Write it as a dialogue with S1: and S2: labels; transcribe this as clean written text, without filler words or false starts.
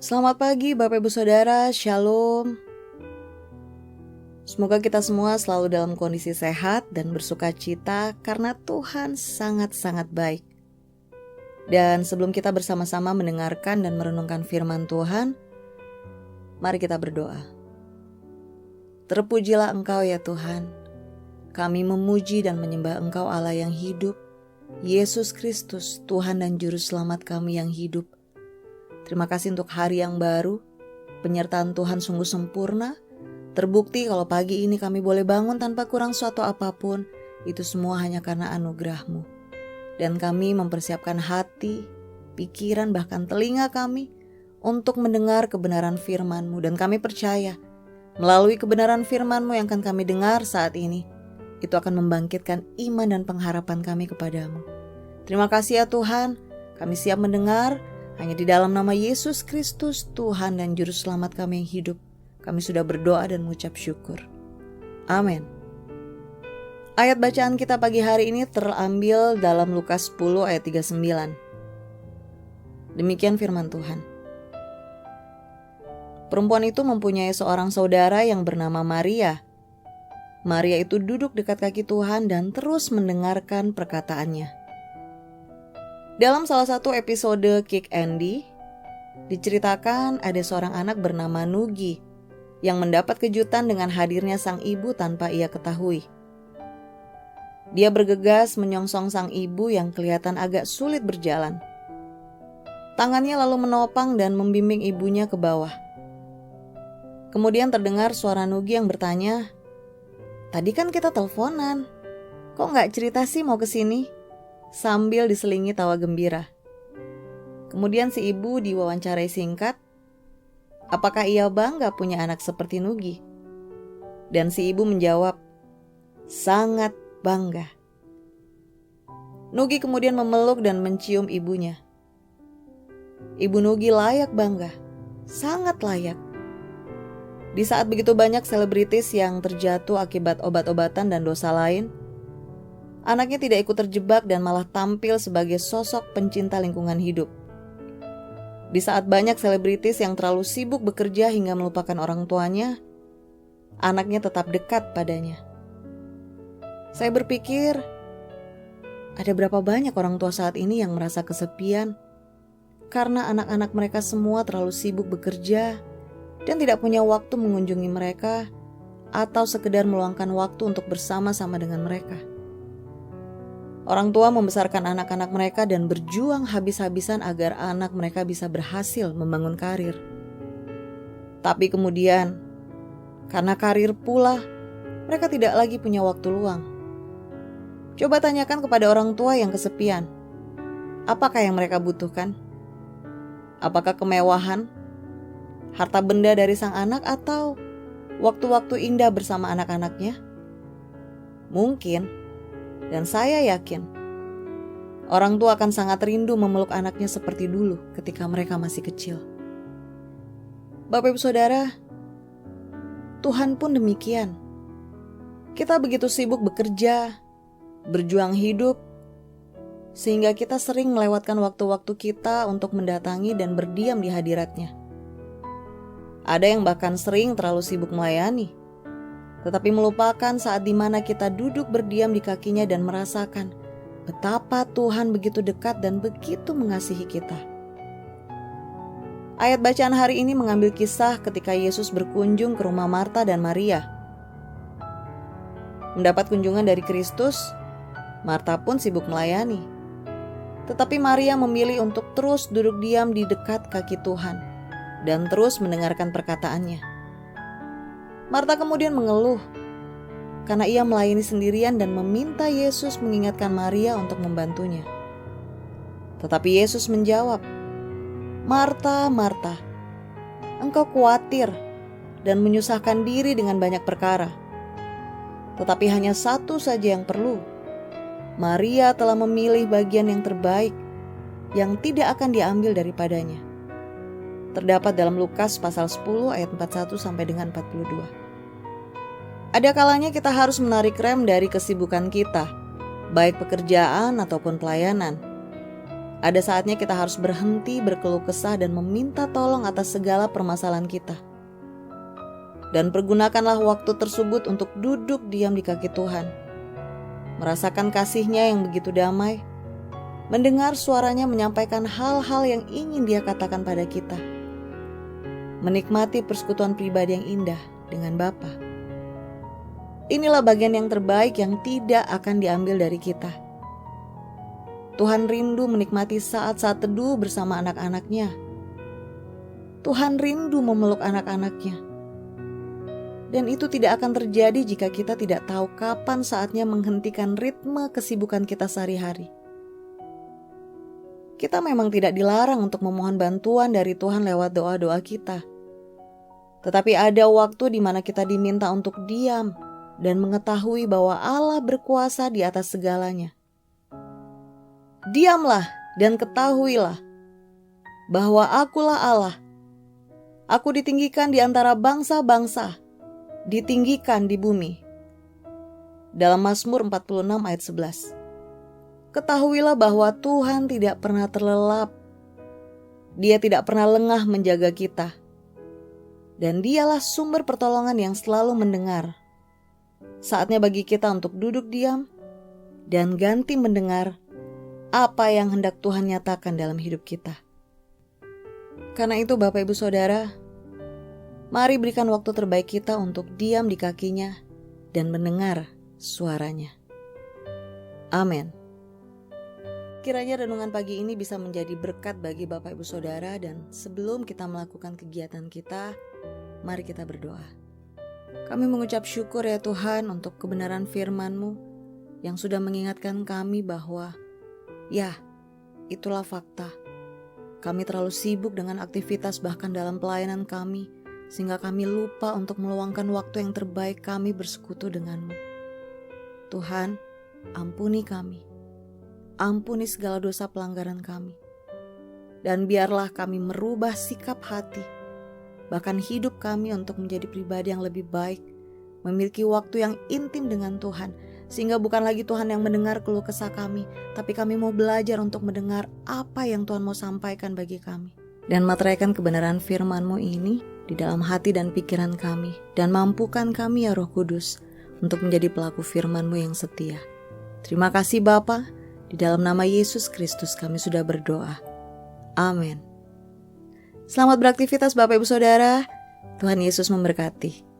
S1: Selamat pagi Bapak Ibu Saudara, Shalom. Semoga kita semua selalu dalam kondisi sehat dan bersuka cita karena Tuhan sangat-sangat baik. Dan sebelum kita bersama-sama mendengarkan dan merenungkan firman Tuhan, mari kita berdoa. Terpujilah Engkau ya Tuhan. Kami memuji dan menyembah Engkau Allah yang hidup, Yesus Kristus, Tuhan dan Juru Selamat kami yang hidup. Terima kasih untuk hari yang baru, penyertaan Tuhan sungguh sempurna. Terbukti kalau pagi ini kami boleh bangun tanpa kurang suatu apapun, itu semua hanya karena anugerah-Mu. Dan kami mempersiapkan hati, pikiran, bahkan telinga kami untuk mendengar kebenaran firman-Mu. Dan kami percaya, melalui kebenaran firman-Mu yang akan kami dengar saat ini, itu akan membangkitkan iman dan pengharapan kami kepadamu. Terima kasih ya Tuhan, kami siap mendengar. Hanya di dalam nama Yesus Kristus, Tuhan dan Juru Selamat kami yang hidup, kami sudah berdoa dan mengucap syukur. Amin. Ayat bacaan kita pagi hari ini terambil dalam Lukas 10 ayat 39. Demikian firman Tuhan. Perempuan itu mempunyai seorang saudara yang bernama Maria. Maria itu duduk dekat kaki Tuhan dan terus mendengarkan perkataannya. Dalam salah satu episode Kick Andy, diceritakan ada seorang anak bernama Nugi yang mendapat kejutan dengan hadirnya sang ibu tanpa ia ketahui. Dia bergegas menyongsong sang ibu yang kelihatan agak sulit berjalan. Tangannya lalu menopang dan membimbing ibunya ke bawah. Kemudian terdengar suara Nugi yang bertanya, "Tadi kan kita teleponan, kok gak cerita sih mau kesini?" Sambil diselingi tawa gembira. Kemudian si ibu diwawancarai singkat, apakah ia bangga punya anak seperti Nugi? Dan si ibu menjawab, sangat bangga. Nugi kemudian memeluk dan mencium ibunya. Ibu Nugi layak bangga, sangat layak. Di saat begitu banyak selebritis yang terjatuh akibat obat-obatan dan dosa lain, anaknya tidak ikut terjebak dan malah tampil sebagai sosok pencinta lingkungan hidup. Di saat banyak selebritis yang terlalu sibuk bekerja hingga melupakan orang tuanya, anaknya tetap dekat padanya. Saya berpikir, ada berapa banyak orang tua saat ini yang merasa kesepian karena anak-anak mereka semua terlalu sibuk bekerja dan tidak punya waktu mengunjungi mereka atau sekedar meluangkan waktu untuk bersama-sama dengan mereka. Orang tua membesarkan anak-anak mereka dan berjuang habis-habisan agar anak mereka bisa berhasil membangun karir. Tapi kemudian, karena karir pula, mereka tidak lagi punya waktu luang. Coba tanyakan kepada orang tua yang kesepian, apakah yang mereka butuhkan? Apakah kemewahan, harta benda dari sang anak, atau waktu-waktu indah bersama anak-anaknya? Mungkin. Dan saya yakin, orang tua akan sangat rindu memeluk anaknya seperti dulu ketika mereka masih kecil. Bapak Ibu Saudara, Tuhan pun demikian. Kita begitu sibuk bekerja, berjuang hidup, sehingga kita sering melewatkan waktu-waktu kita untuk mendatangi dan berdiam di hadiratnya. Ada yang bahkan sering terlalu sibuk melayani, tetapi melupakan saat dimana kita duduk berdiam di kakinya dan merasakan betapa Tuhan begitu dekat dan begitu mengasihi kita. Ayat bacaan hari ini mengambil kisah ketika Yesus berkunjung ke rumah Marta dan Maria. Mendapat kunjungan dari Kristus, Marta pun sibuk melayani. Tetapi Maria memilih untuk terus duduk diam di dekat kaki Tuhan dan terus mendengarkan perkataannya. Marta kemudian mengeluh karena ia melayani sendirian dan meminta Yesus mengingatkan Maria untuk membantunya. Tetapi Yesus menjawab, "Marta, Marta, engkau khawatir dan menyusahkan diri dengan banyak perkara. Tetapi hanya satu saja yang perlu. Maria telah memilih bagian yang terbaik yang tidak akan diambil daripadanya." Terdapat dalam Lukas pasal 10 ayat 41 sampai dengan 42. Ada kalanya kita harus menarik rem dari kesibukan kita, baik pekerjaan ataupun pelayanan. Ada saatnya kita harus berhenti berkeluh kesah dan meminta tolong atas segala permasalahan kita. Dan pergunakanlah waktu tersebut untuk duduk diam di kaki Tuhan. Merasakan kasih-Nya yang begitu damai. Mendengar suaranya menyampaikan hal-hal yang ingin Dia katakan pada kita. Menikmati persekutuan pribadi yang indah dengan Bapa. Inilah bagian yang terbaik yang tidak akan diambil dari kita. Tuhan rindu menikmati saat-saat teduh bersama anak-anak-Nya. Tuhan rindu memeluk anak-anak-Nya. Dan itu tidak akan terjadi jika kita tidak tahu kapan saatnya menghentikan ritme kesibukan kita sehari-hari. Kita memang tidak dilarang untuk memohon bantuan dari Tuhan lewat doa-doa kita. Tetapi ada waktu di mana kita diminta untuk diam dan mengetahui bahwa Allah berkuasa di atas segalanya. Diamlah dan ketahuilah bahwa Akulah Allah. Aku ditinggikan di antara bangsa-bangsa, ditinggikan di bumi. Dalam Mazmur 46 ayat 11. Ketahuilah bahwa Tuhan tidak pernah terlelap. Dia tidak pernah lengah menjaga kita. Dan Dialah sumber pertolongan yang selalu mendengar. Saatnya bagi kita untuk duduk diam dan ganti mendengar apa yang hendak Tuhan nyatakan dalam hidup kita. Karena itu Bapak Ibu Saudara, mari berikan waktu terbaik kita untuk diam di kaki-Nya dan mendengar suaranya. Amin. Kiranya renungan pagi ini bisa menjadi berkat bagi Bapak Ibu Saudara, dan sebelum kita melakukan kegiatan kita, mari kita berdoa. Kami mengucap syukur ya Tuhan untuk kebenaran firman-Mu yang sudah mengingatkan kami bahwa ya, itulah fakta. Kami terlalu sibuk dengan aktivitas bahkan dalam pelayanan kami, sehingga kami lupa untuk meluangkan waktu yang terbaik kami bersekutu dengan-Mu. Tuhan, ampuni kami. Ampuni segala dosa pelanggaran kami. Dan biarlah kami merubah sikap hati, bahkan hidup kami untuk menjadi pribadi yang lebih baik, memiliki waktu yang intim dengan Tuhan, sehingga bukan lagi Tuhan yang mendengar keluh kesah kami, tapi kami mau belajar untuk mendengar apa yang Tuhan mau sampaikan bagi kami. Dan materaikan kebenaran firman-Mu ini di dalam hati dan pikiran kami, dan mampukan kami ya Roh Kudus untuk menjadi pelaku firman-Mu yang setia. Terima kasih Bapa, di dalam nama Yesus Kristus kami sudah berdoa. Amin. Selamat beraktivitas Bapak Ibu Saudara. Tuhan Yesus memberkati.